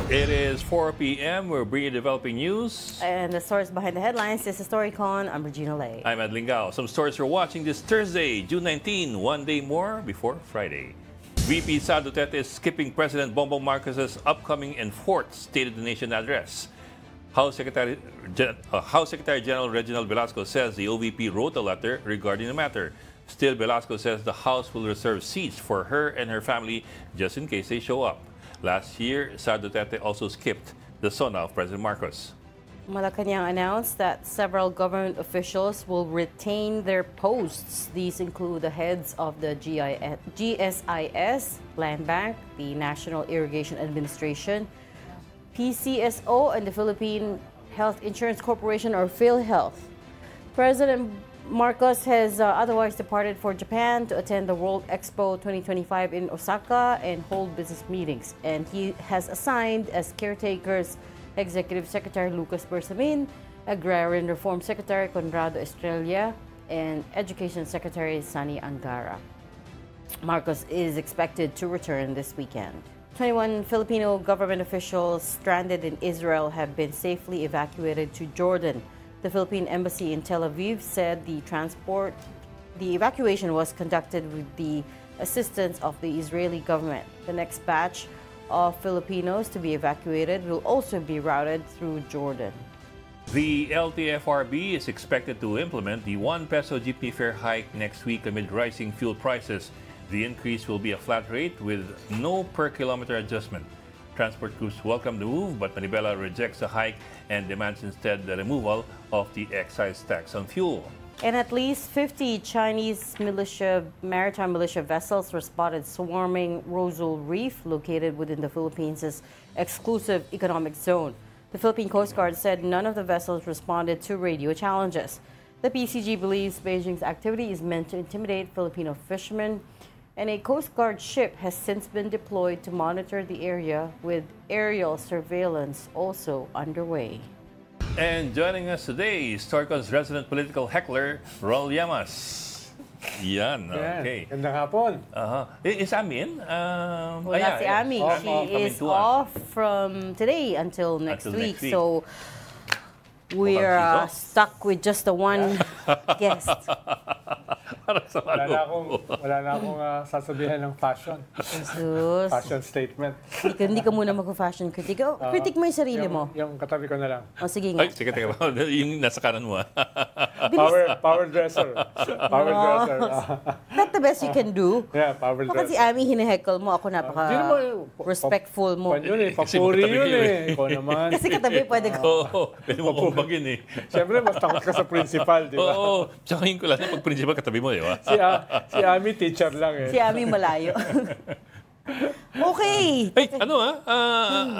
It is 4 p.m. We're bringing developing news. And the stories behind the headlines. This is StoryCon. I'm Regina Lay. I'm Ed Lingao. Some stories you're watching this Thursday, June 19, one day more before Friday. VP Sara Duterte is skipping President Bongbong Marcos's upcoming and fourth State of the Nation address. House Secretary General Reginald Velasco says the OVP wrote a letter regarding the matter. Still, Velasco says the House will reserve seats for her and her family just in case they show up. Last year, Sara Duterte also skipped the SONA of President Marcos. Malacanang announced that several government officials will retain their posts. These include the heads of the GSIS, Land Bank, the National Irrigation Administration, PCSO, and the Philippine Health Insurance Corporation, or PhilHealth. President Marcos has otherwise departed for Japan to attend the World Expo 2025 in Osaka and hold business meetings. And he has assigned as caretakers Executive Secretary Lucas Bersamin, Agrarian Reform Secretary Conrado Estrella, and Education Secretary Sani Angara. Marcos is expected to return this weekend. 21 Filipino government officials stranded in Israel have been safely evacuated to Jordan. The Philippine Embassy in Tel Aviv said the evacuation was conducted with the assistance of the Israeli government. The next batch of Filipinos to be evacuated will also be routed through Jordan. The LTFRB is expected to implement the 1 peso jeepney fare hike next week amid rising fuel prices. The increase will be a flat rate with no per-kilometer adjustment. Transport crews welcome the move, but Manibela rejects the hike and demands instead the removal of the excise tax on fuel. And at least 50 Chinese maritime militia vessels were spotted swarming Rosal Reef, located within the Philippines' exclusive economic zone. The Philippine Coast Guard said none of the vessels responded to radio challenges. The PCG believes Beijing's activity is meant to intimidate Filipino fishermen, and a Coast Guard ship has since been deployed to monitor the area, with aerial surveillance also underway. And joining us today is StoryCon's resident political heckler, Raul Llamas. Yan, okay. Gandang hapon. Is Ami in? Wala si Ami. She is off from today until next week. So we're stuck with just the one guest. Wala na akong sasabihin ng fashion. Jesus. Fashion statement. Hindi ka muna mag-fashion critic. Critic mo yung sarili mo. Yung katabi ko na lang. Sige nga. Ay, sige, teka. Yung nasa kanan mo. Power dresser. Power dresser. That's the best you can do. Yeah, power dresser. Baka si Ami hinaheckle mo, ako napaka-respectful mo. Yun eh, papuri yun eh. Ikaw naman. Kasi katabi pwede ko. Oo, pwede mo kumbagin eh. Siyempre, mas takot ka sa principal, di ba? Oo, tsaka yung kulat na pag-principal katabi mo, di ba? Si Ami, teacher lang eh. Si Ami malayo. Okay. Hey,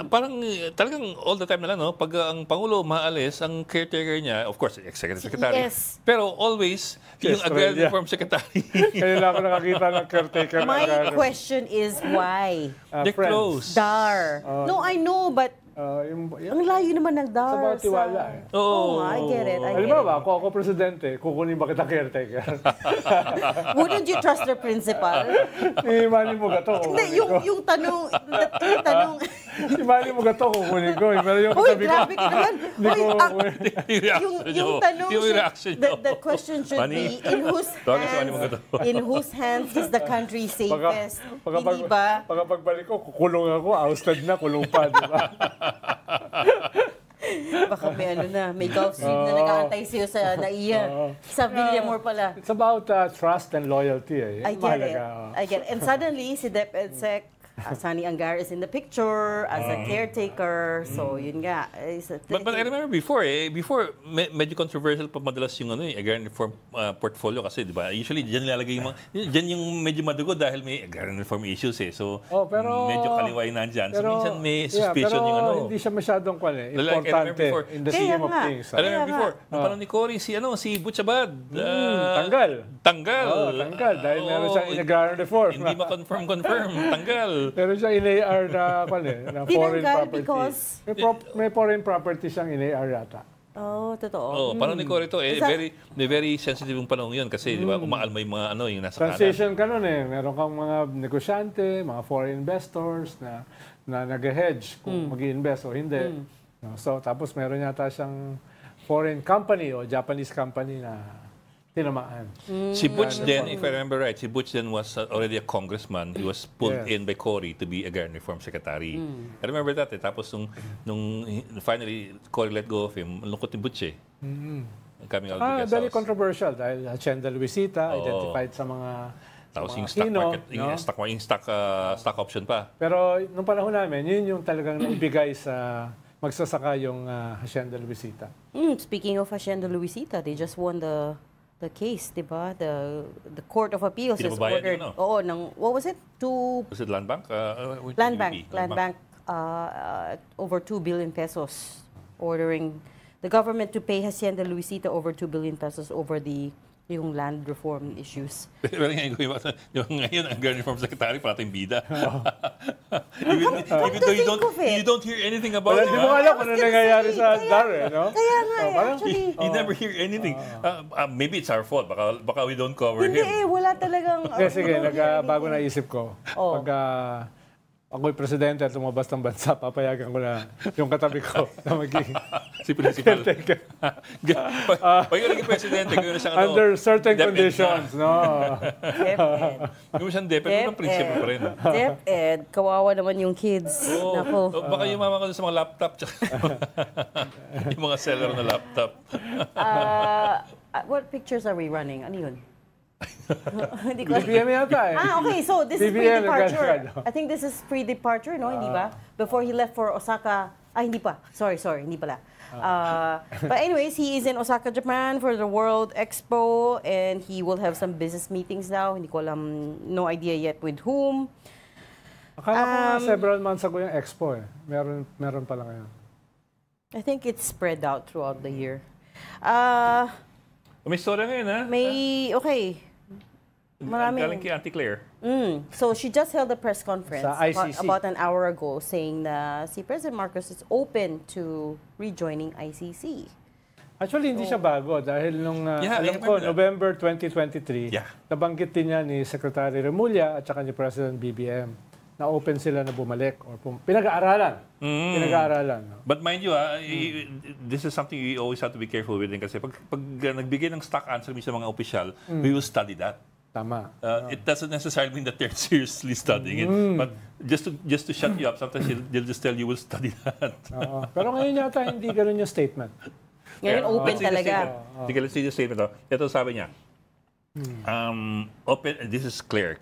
parang talagang all the time na lang, no? Pag ang Pangulo maalis, ang caretaker niya, of course, Executive Secretary. Yes. Pero always, yung Agrarian Reform Secretary. Kaya lang ako nakakita ng caretaker. My question is why? They're close. Dar. No, I know, but ang layo naman ng DAR. Sa mga tiwala eh. Oo. I get it. Halimbawa, kung ako presidente, kukunin ba kita caretaker? Wouldn't you trust the principal? Imali mo gato. Hindi, yung tanong, Si Manny mo gato, kukunin ko. Pero yung uy, katabi ko, grabe ka naman. Yung tanong, the question should be, in whose hands is the country safest? Hindi ba? Pagpagbalik ko, kukulong ako, ousted na, kulong pa, di ba? Baka may Gulf Stream na nag-aantay sa'yo sa NAIA. Sa Villamor pala. It's about trust and loyalty. I get it. And suddenly, si DepEdsec, Sani Angara is in the picture as a caretaker. So, yun nga. But I remember before, medyo controversial pa madalas yung agrarian reform portfolio kasi, di ba? Usually, dyan nilalagay dyan yung medyo madugo dahil may agrarian reform issues eh. So, medyo kaliway nandyan. So, minsan may suspicion yung Pero hindi siya masyadong importante in the scheme of things. I remember before, nung panahon ni Cory, si Butchabad. Tanggal. Dahil meron siyang agrarian reform. Hindi ma-confirm. Tanggal. Pero siya in-AR na foreign property. Because may foreign property siyang in-AR yata. Totoo. Panahon ni Cory ito, very sensitive yung panahon yun kasi, di ba, umaalma yung mga yung nasa kanan. Transition ka nun eh. Meron kang mga negosyante, mga foreign investors na na nag-hedge kung mag-i-invest o hindi. No? So, tapos meron yata siyang foreign company o Japanese company na tinamaan. Si Butch then, if I remember right, si Butch then was already a congressman. He was pulled Yes. in by Cory to be a Agrarian Reform Secretary. I remember that. Tapos nung finally Cory let go of him, lungkot ni Butch eh. Coming out of the guest Very house. controversial dahil Hacienda Luisita, Oo. identified sa mga Tapos yung stock Aquino, market, yung stock option pa. Pero nung panahon namin, yun yung talagang naibigay sa magsasaka yung Hacienda Luisita. Speaking of Hacienda Luisita, they just won the case, di ba? The Court of Appeals has Pinababayad ordered, yun, no? oo, what was it? Was it Land Bank? Land Bank, over 2 billion pesos, ordering the government to pay Hacienda Luisita over 2 billion pesos over yung land reform issues. Pero ngayon, ang Agrarian Reform Secretary, parating bida. Even though you don't hear anything about Wala, it. di mo alam kung ano nangyayari sa DAR, no? Kaya nga, actually. You never hear anything. Maybe it's our fault. Baka we don't cover Hindi him. wala talagang... Sige, bago naisip ko, pag ako'y presidente at lumabas ng bansa, papayagan ko na yung katabi ko na maging Si Principal. Pag yung naging presidente, gawin na siyang under certain DepEd conditions, no? DepEd. Gawin siyang DepEd, pero ng principal pa rin. DepEd, kawawa naman yung kids. Nako. Baka yung mama ko sa mga laptop, tsaka yung mga seller na laptop. What pictures are we running? Ano yun? Hindi ko BBM yata eh. okay. So this is BBM, pre-departure. nagkano. I think this is pre-departure, no? Hindi ba? Before he left for Osaka. Hindi pa. Sorry. Hindi pala. But anyways, he is in Osaka, Japan for the World Expo and he will have some business meetings now. Hindi ko alam, no idea yet with whom. Akala ko nga several months ago yung expo eh. Meron pala ngayon. I think it's spread out throughout the year. May story ngayon, ha? Okay. Maraming. Galing kay Auntie Claire. So she just held a press conference Sa ICC. about an hour ago saying na si President Marcos is open to rejoining ICC. Actually, hindi siya bago dahil nung, Yeah, I alam ko, remember that. November 2023, Yeah. nabanggit din niya ni Secretary Remulla at saka ni President BBM na open sila na bumalik or pinag-aaralan. Pinag-aaralan. No? But mind you, this is something we always have to be careful with din kasi pag nagbigay ng stock answer sa mga opisyal, we will study that. Tama. It doesn't necessarily mean that they're seriously studying it, but just to shut you up, sometimes they'll just tell you we'll study that. Oo. Pero ngayon yata hindi ganun yung statement. Ngayon open Let's see the talaga. statement. Sige, let's see the statement. Ito sabi niya. Open. This is Claire.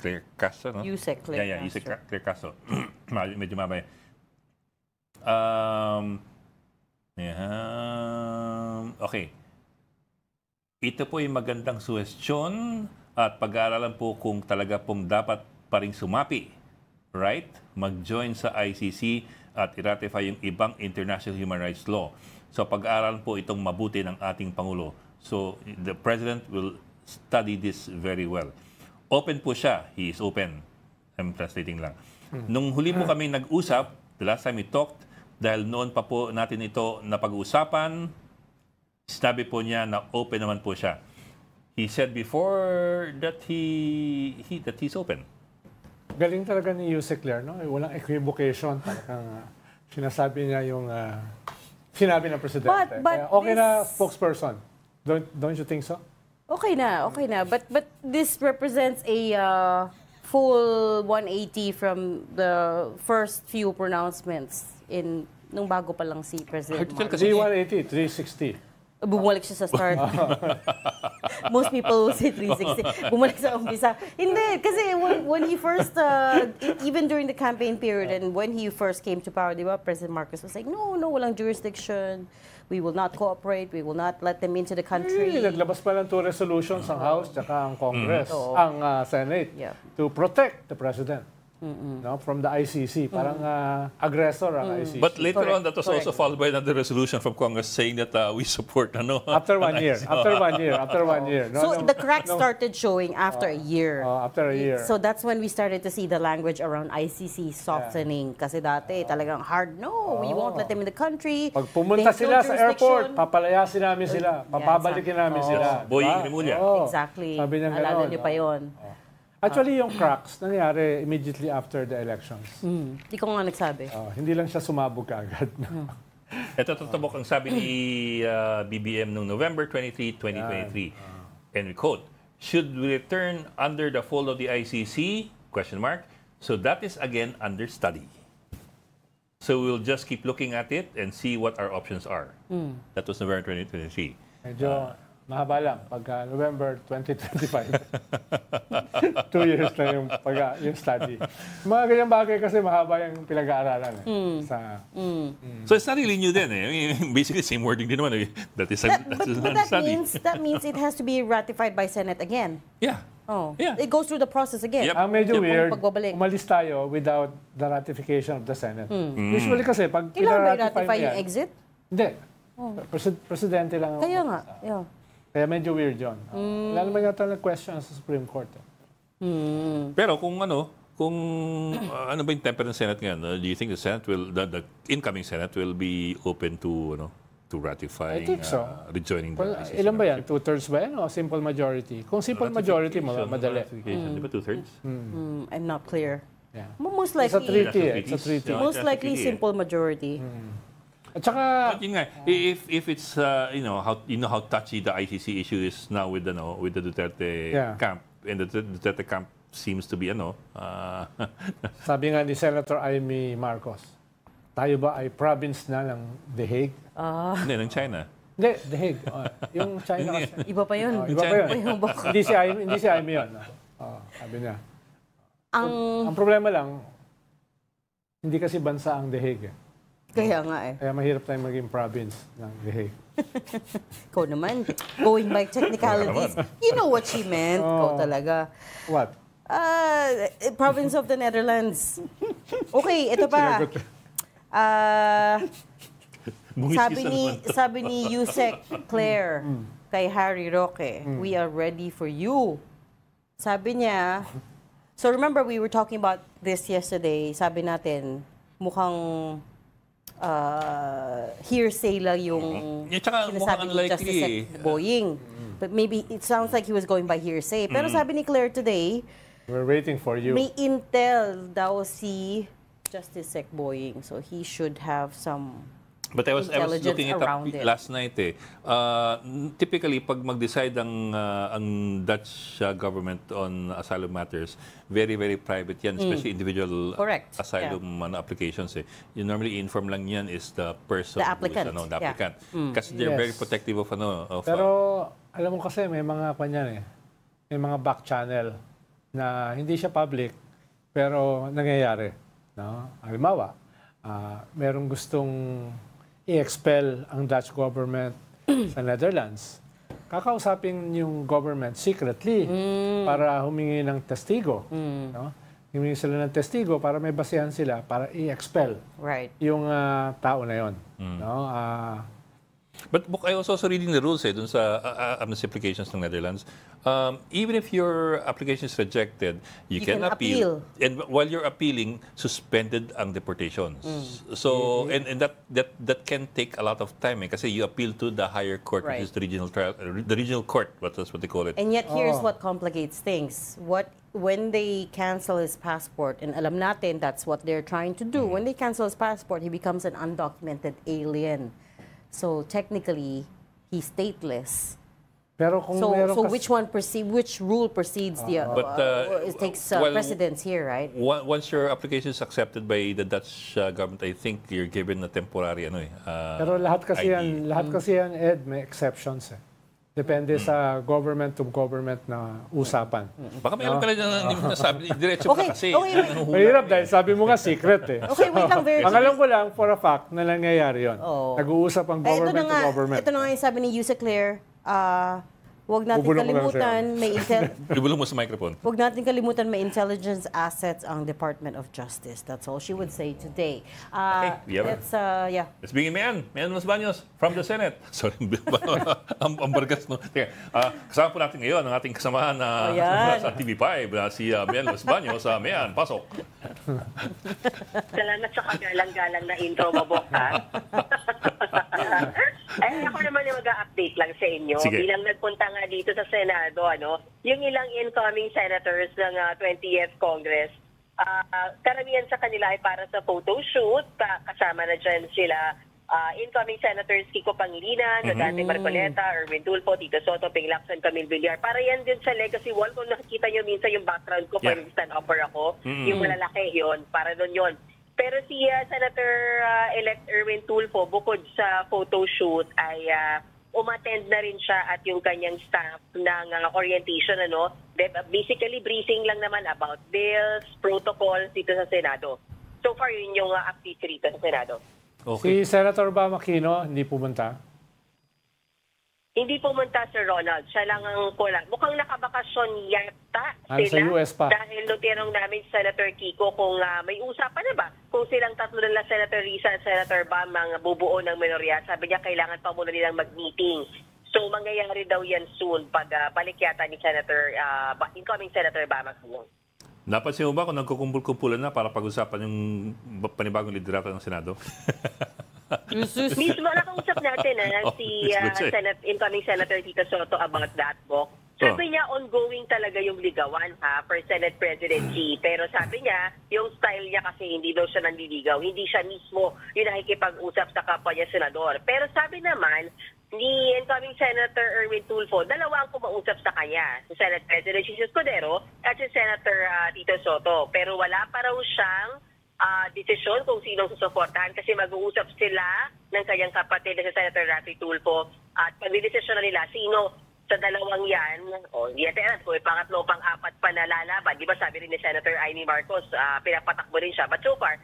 Claire Castro, no? Yusek Claire Yeah, Yusek Castro. Claire Castro. Medyo mamaya. Okay. Ito po ay magandang suhestyon at pag-aaralan po kung talaga pong dapat pa ring sumapi, right? Mag-join sa ICC at i-ratify yung ibang international human rights law. So pag-aaralan po itong mabuti ng ating Pangulo. So the President will study this very well. Open po siya. He is open. I'm translating lang. Nung huli po kami nag-usap, the last time we talked, dahil noon pa po natin ito napag-uusapan, sinabi po niya na open naman po siya. He said before that he's open. Galing talaga ni Yusek Claire, no? Walang equivocation. Talagang sinasabi niya yung sinabi ng presidente. But Kaya okay na this- spokesperson. Don't you think so? Okay na. But this represents a full 180 from the first few pronouncements nung bago pa lang si President Hard to tell Marcos. kasi- 380, 360. Bumalik siya sa start. Most people will say 360. Bumalik sa umpisa. Hindi, kasi when he first, even during the campaign period and when he first came to power, di ba, President Marcos was like, no, walang jurisdiction. We will not cooperate. We will not let them into the country. Naglabas pa lang 2 resolutions ang House tsaka ang Congress, Oo. ang Senate, Yeah. to protect the President. No, from the ICC. Parang aggressor ang ICC. But later on, Correct. that was also followed by another resolution from Congress saying that we support after 1 year. After 1 year. No, So no, the cracks no. started showing after a year. After a year. So that's when we started to see the language around ICC softening. Kasi dati talagang hard, no, we won't let them in the country. Pag pumunta They have no sila sa airport, jurisdiction. papalayasin namin sila. Papabalikin namin sila. Boying Diba? Rimulya. Oo. Exactly. Sabi niya Alala ganon. niyo pa yun. Actually, yung cracks nangyari immediately after the elections. Hindi ko nga nagsabi. Hindi lang siya sumabog kaagad. Ito tutabok ang sabi ni BBM noong November 23, 2023. And we quote, "Should we return under the fold of the ICC? Question mark. So that is again under study. So we'll just keep looking at it and see what our options are." That was November 2023. Medyo mahaba lang pagka November 2025. 2 years na yung study. Mga ganyang bagay kasi mahaba yung pinag-aaralan. So it's not really new then. I mean, basically same wording din naman. That is under study. That means it has to be ratified by Senate again. Yeah. Oh, Yeah. it goes through the process again. Yep. Ang medyo weird, pagbabalik. umalis tayo without the ratification of the Senate. Usually kasi pag Kailangan ba pinaratify i-ratify mo yung yan, exit? hindi. Presidente lang. Kaya nga. Yeah. Kaya medyo weird yun. Wala naman yata nag-question sa Supreme Court. Pero kung ano ba yung temper ng Senate ngayon? Do you think the Senate the incoming Senate will be open to to ratify I think so. rejoining the Well, ICC ilan ba yan? membership? 2/3 ba yan o simple majority? Kung simple majority, madali. Di ba 2/3? I'm not clear. Yeah. Most It's a likely, treaty eh. It's a treaty. Yeah. most likely simple majority. At saka, But yun nga, if it's how touchy the ICC issue is now with the Duterte Yeah. camp, and the Duterte camp seems to be sabi nga ni Senator Amy Marcos, tayo ba ay province na ng The Hague? hindi ng China. Hindi, The Hague. Yung China kasi. Iba pa yun. Iba pa yun. Hindi si Amy yun. Sabi niya. Ang problema lang, hindi kasi bansa ang The Hague. Kaya nga eh. Kaya mahirap tayong maging province ng The Hague. Ikaw naman, going by technicalities, you know what she meant. Ikaw talaga. What? Province of the Netherlands. Okay, ito pa. Sabi ni Yusek Claire kay Harry Roque, "We are ready for you." Sabi niya, so remember we were talking about this yesterday, sabi natin, mukhang hearsay lang yung Tsaka sinasabi mukhang ni Justice unlikely. Boying. But maybe it sounds like he was going by hearsay. Pero sabi ni Claire today, We're waiting for you. may intel daw si Justice Sec Boying. So he should have some But I was intelligence looking it up around it. last night typically pag mag-decide ang Dutch government on asylum matters, very very private yan, especially individual Correct. asylum applications You normally inform lang yan is the person The applicant. who is, the applicant. Kasi Yes. they're very protective of Pero alam mo kasi may mga kanyan may mga back channel na hindi siya public pero nangyayari, no? Halimbawa, merong gustong i-expel ang Dutch government sa Netherlands. Kakausapin yung government secretly para humingi ng testigo, no? Humingi sila ng testigo para may basehan sila para i-expel right. yung tao na yon, no? But I was also reading the rules dun sa amnesty applications ng Netherlands. Even if your application is rejected, you can appeal. And while you're appealing, suspended ang deportations. So and that can take a lot of time kasi you appeal to the higher court, Right. which is the regional court. That's what they call it. And yet here's what complicates things. When they cancel his passport, and alam natin that's what they're trying to do. When they cancel his passport, he becomes an undocumented alien. So technically, he's stateless. Pero kung So which rule precedes it takes precedence here, right? Once your application is accepted by the Dutch government, I think you're given a temporary Pero lahat kasi ID. yan, Ed, may exceptions. Depende sa government to government na usapan. Baka mayroon ka lang na hindi mo nasabi. Diretso ka kasi. Mahirap dahil sabi mo nga secret eh. Okay, wait lang, very Ang alam ko lang, for a fact, na nangyayari yun. Nag-uusap ang government to government. Ito na nga yung sabi ni Yusek Claire, huwag natin Bubulong ko lang kalimutan, Ibulong mo sa microphone. huwag natin kalimutan may intelligence assets ang Department of Justice. That's all she would say today. Let's bring in Mayan Los Baños from the Senate. Sorry, ang bargas, no? Kasama po natin ngayon ang ating kasamahan sa TV5, si Mayan Los Baños. Mayan, pasok. Salamat sa kagalang-galang na intro mo, Bok, ha? Ay, ako naman na mag-update lang sa inyo. Sige. Bilang nagpunta nga dito sa Senado, yung ilang incoming senators ng 20th Congress, karamihan sa kanila ay para sa photo shoot. Kasama na dyan sila incoming senators Kiko Pangilinan, Dante Marcoleta, Erwin Tulfo, Tito Soto, Ping Lacson, Camille Villar. Para yan din sa legacy wall. Kung nakikita nyo minsan yung background ko, pag stand-upper ako, yung malalaki yon, para doon yon. Pero si Senator-elect Erwin Tulfo, bukod sa photo shoot, ay umattend na rin siya at yung kanyang staff ng orientation. Basically, briefing lang naman about bills, protocols dito sa Senado. So far, yun yung update dito sa Senado. Okay. Si Senator Bam Aquino, hindi pumunta? Hindi pumunta si Ronald. Siya lang ang kulang. Mukhang nakabakasyon yata Sa sila. US pa. Dahil nung tinanong namin si Senator Kiko kung may usapan na ba kung silang tatlo nila, Senator Risa at Senator Bam, ang bubuo ng minorya. Sabi niya kailangan pa muna nilang mag-meeting. So mangyayari daw yan soon pag balik yata ni incoming Senator Bam Aquino. Napansin mo ba kung nagkukumpul-kumpulan na para pag-usapan yung panibagong liderato ng Senado? Mismo nakausap natin si incoming Senator Tito Soto about that book. Sabi niya ongoing talaga yung ligawan for Senate presidency. Pero sabi niya, yung style niya kasi hindi daw siya nanliligaw. Hindi siya mismo yung nakikipag-usap sa kapwa niya senador. Pero sabi naman ni incoming Senator Erwin Tulfo, dalawa ang kumausap sa kanya. Si Senate President Jesus Cordero at si Senator Tito Soto. Pero wala pa raw siyang desisyon kung sinong susuportahan kasi mag-uusap sila ng kanyang kapatid na si Senator Raffy Tulfo at pag-desisyon na nila sino sa dalawang yan, hindi natin alam kung pangatlo pang-apat pa na lalaban. Di ba sabi rin ni Senator Amy Marcos, pinapatakbo rin siya. But so far,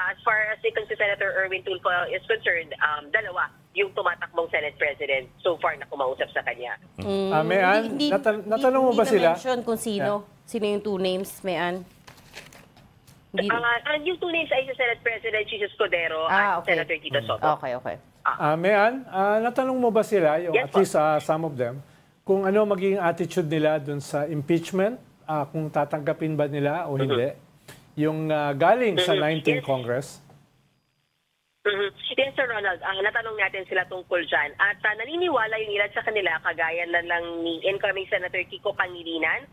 as far as si Senator Erwin Tulfo is concerned, dalawa yung tumatakbong Senate President so far na kumausap sa kanya. Mayan, natanong mo ba sila? Hindi na-mention kung sino. Sino yung two names, Mayan? Yung two names ay si Senate President Jesus Cordero at Senator Tito Soto. Okay. Mayan, natanong mo ba sila, yung, at least some of them, kung ano magiging attitude nila dun sa impeachment, kung tatanggapin ba nila o hindi, yung galing sa 19th Congress? Yes, Sir Ronald. Natanong natin sila tungkol dyan. At naniniwala yung ilan sa kanila, kagaya na lang ni incoming Senator Kiko Pangilinan,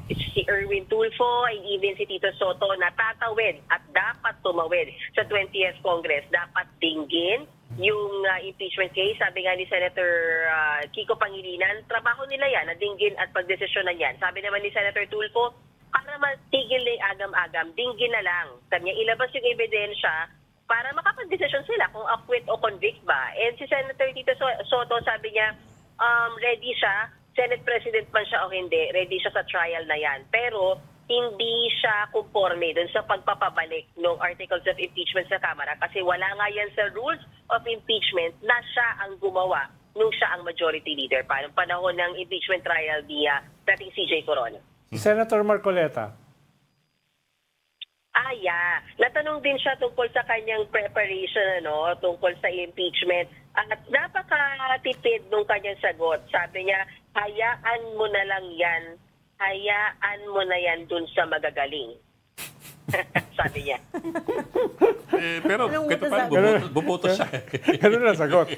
si Erwin Tulfo, and even si Tito Soto, natatawid at dapat tumawid sa 20th Congress. Dapat dinggin yung impeachment case. Sabi nga ni Senator Kiko Pangilinan, trabaho nila yan, na dinggin at pagdesisyonan yan. Sabi naman ni Senator Tulfo, para matigil na agam-agam, dinggin na lang. Kanya ilabas yung ebidensya para makapag-desisyon sila kung acquit o convict ba. And si Senator Tito Soto, sabi niya, ready siya, Senate President man siya o hindi, ready siya sa trial na yan. Pero hindi siya conforme dun sa pagpapabalik ng articles of impeachment sa Kamara kasi wala nga yan sa rules of impeachment na siya ang gumawa nung siya ang majority leader pa noong panahon ng impeachment trial via dating CJ Corona. Senator Marcoleta. Natanong din siya tungkol sa kanyang preparation, tungkol sa impeachment. At napakatipid nung kanyang sagot. Sabi niya, hayaan mo na lang yan. Hayaan mo na yan dun sa magagaling. Sabi niya. Pero kito pa, buboto siya. Ganun na sagot.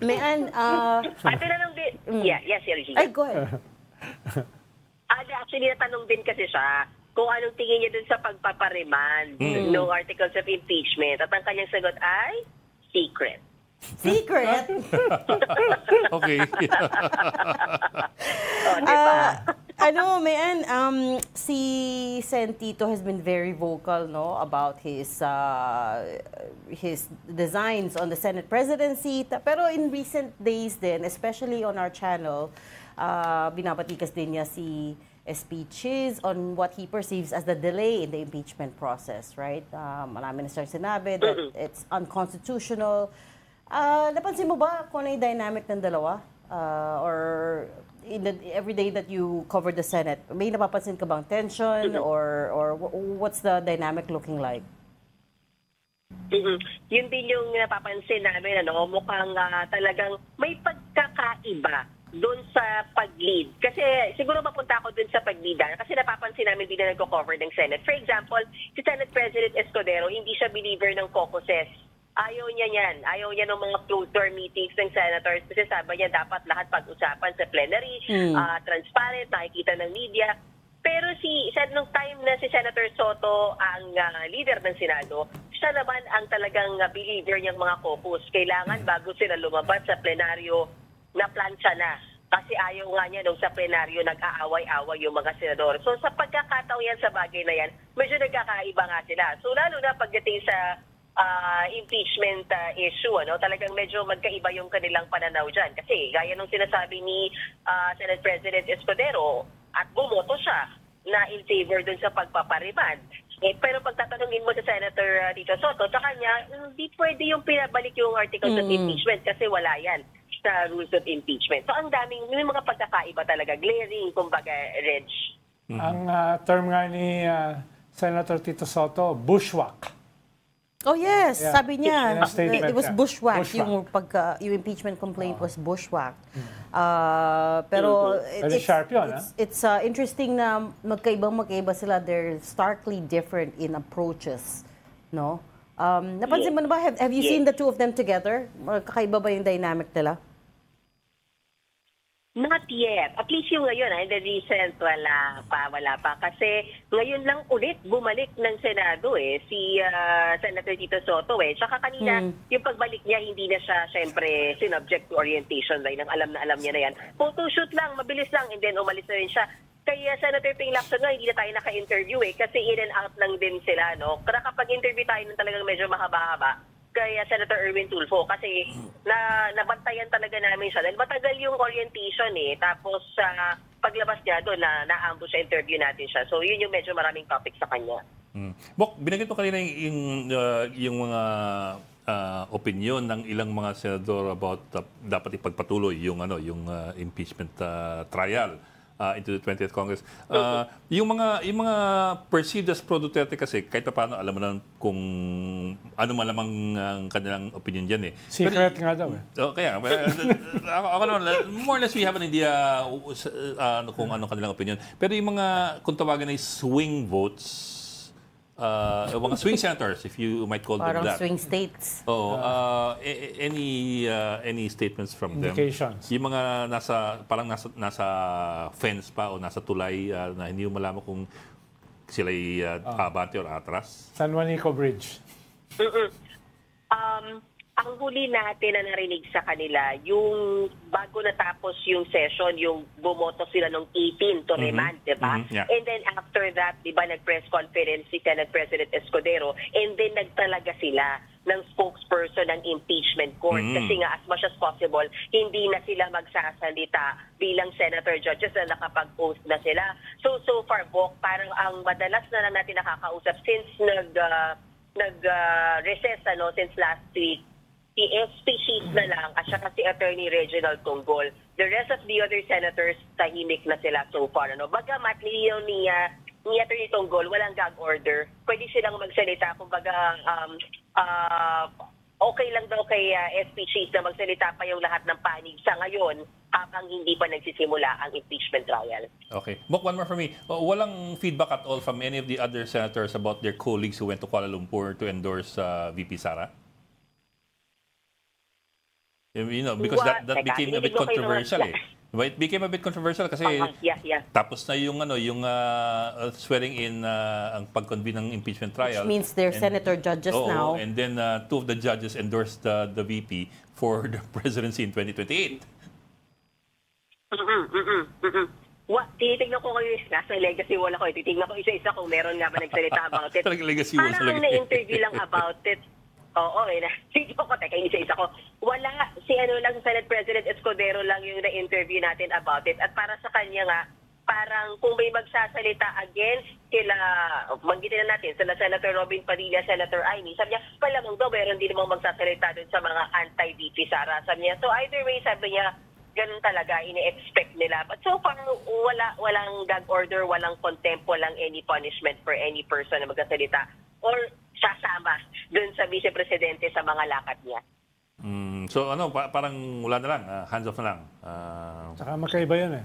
Mayan, tinanong din, yes, Regina. Ay, go ahead. Actually, natanong din kasi siya kung anong tingin niya dun sa pagpaparemand ng articles of impeachment. At ang kanyang sagot ay secret. Secret? Okay. Diba? Mayan, si Sen Tito has been very vocal, about his designs on the Senate presidency. Pero in recent days din, especially on our channel, binabatikas din niya si SP Chiz on what he perceives as the delay in the impeachment process, right? Marami na siyang sinabi that it's unconstitutional. Napansin mo ba kung ano yung dynamic ng dalawa? Or in the every day that you cover the Senate, may napapansin ka bang tension or what's the dynamic looking like? Yun din yung napapansin namin, mukhang talagang may pagkakaiba doon sa pag-lead. Kasi siguro mapunta ako doon sa pag-leadan kasi napapansin namin din na nagko-cover ng Senate. For example, si Senate President Escudero, hindi siya believer ng caucuses Ayaw niya yan. Ayaw niya ng mga closed-door meetings ng senators kasi sabi niya dapat lahat pag-usapan sa plenary, transparent, nakikita ng media. Pero nung time na si Senator Soto ang leader ng Senado, siya naman ang talagang believer niyang mga caucus. Kailangan bago sila lumabas sa plenaryo na plancha na. Kasi ayaw nga niya nung sa plenaryo nag-aaway-away yung mga senador. So sa pagkakataon yan sa bagay na yan, medyo nagkakaiba nga sila. So lalo na pagdating sa impeachment issue, talagang medyo magkaiba yung kanilang pananaw dyan. Kasi gaya nung sinasabi ni Senate President Escudero, at bumoto siya na in favor dun sa pagpaparemand. Pero pag tatanungin mo sa Senator Tito Soto, sa kanya, hindi pwede yung pinabalik yung articles of impeachment kasi wala yan sa rules of impeachment. So ang daming, may mga pagkakaiba talaga, glaring, kumbaga, Reg. Ang term nga ni Senator Tito Soto, bushwhack. Oh yes, Yeah. sabi niya, it was bushwhack. Bushwhack. Yung impeachment complaint was bushwhack. Pero Very sharp yun, it's interesting na magkaiba sila. They're starkly different in approaches, no? Napansin mo na ba? Have you seen the two of them together? Kakaiba ba yung dynamic nila? Not yet. At least yung ngayon, in the recent, wala pa. Kasi ngayon lang ulit bumalik ng Senado si Senator Tito Soto Tsaka kanina, yung pagbalik niya, hindi na siya, syempre, sinubject to orientation line. Alam niya na yan. Photoshoot lang, mabilis lang, and then umalis na rin siya. Kaya Senator Ping Lacson nga, hindi na tayo naka-interview kasi in and out lang din sila, no? Kaya kapag interview tayo ng talagang medyo mahaba-haba, kaya Senator Erwin Tulfo kasi nabantayan talaga namin siya dahil matagal yung orientation tapos paglabas niya doon na-ambush sa interview natin siya. So yun yung medyo maraming topic sa kanya. Bok, binanggit mo kanina yung mga opinion ng ilang mga senador about dapat ipagpatuloy yung impeachment trial into the 20th Congress. Yung mga perceived as pro-Duterte kasi kahit paano alam mo na kung ano malamang ang kanilang opinion diyan Secret nga daw kaya ako naman, more or less we have an idea kung ano kanilang opinion. Pero yung mga kung tawagan ay swing votes, mga swing senators, if you might call them that. Parang swing states. Any statements from Indications. them? Yung mga nasa fence pa o nasa tulay na hindi mo malaman kung sila'y abante or atras? San Juanico Bridge. Ang huli natin na narinig sa kanila, yung bago natapos yung session, yung bumoto sila ng 18 to remand, diba? Yeah. And then after that, diba, nag-press conference si Senate President Escudero, and then nagtalaga sila ng spokesperson ng impeachment court. Kasi nga, as much as possible, hindi na sila magsasalita bilang senator judges na nakapag-post na sila. So far, Bok, parang ang madalas na lang natin nakakausap since nag-recess since last week, si SP Sheets na lang at saka si Attorney Reginald Tonggol. The rest of the other senators, tahimik na sila so far. Bagamat ni Attorney Tonggol, walang gag order. Pwede silang magsalita. Kumbaga, okay lang daw kay SP Sheets na magsalita pa yung lahat ng panig sa ngayon habang hindi pa nagsisimula ang impeachment trial. Okay. Bok, one more for me. Walang feedback at all from any of the other senators about their colleagues who went to Kuala Lumpur to endorse VP Sara? Because that became a bit controversial It became a bit controversial kasi tapos na yung swearing in ang pag-convene ng impeachment trial. Which means they're senator judges now. And then two of the judges endorsed the VP for the presidency in 2028. Tinitignan ko kayo, nasa legacy wall ako. Titignan ko isa-isa kung meron nga ba nagsalita about it. Talagang legacy wall talaga. Parang na-interview lang about it. Oo, Sige ko, teka, isa-isa ko. Wala, si Senate President Escudero lang yung na-interview natin about it. At para sa kanya nga, parang kung may magsasalita against sila, manggitin na natin, sila Senator Robin Padilla, Senator Amy, sabi niya, palamang daw, meron din namang magsasalita dun sa mga anti-VP Sara. Sabi niya, so either way, sabi niya, ganun talaga, ini-expect nila. But so far, walang gag order, walang contempt, walang any punishment for any person na magsasalita or sasama dun sa vice-presidente sa mga lakad niya. So parang wala na lang, hands off na lang. Saka magkaiba yun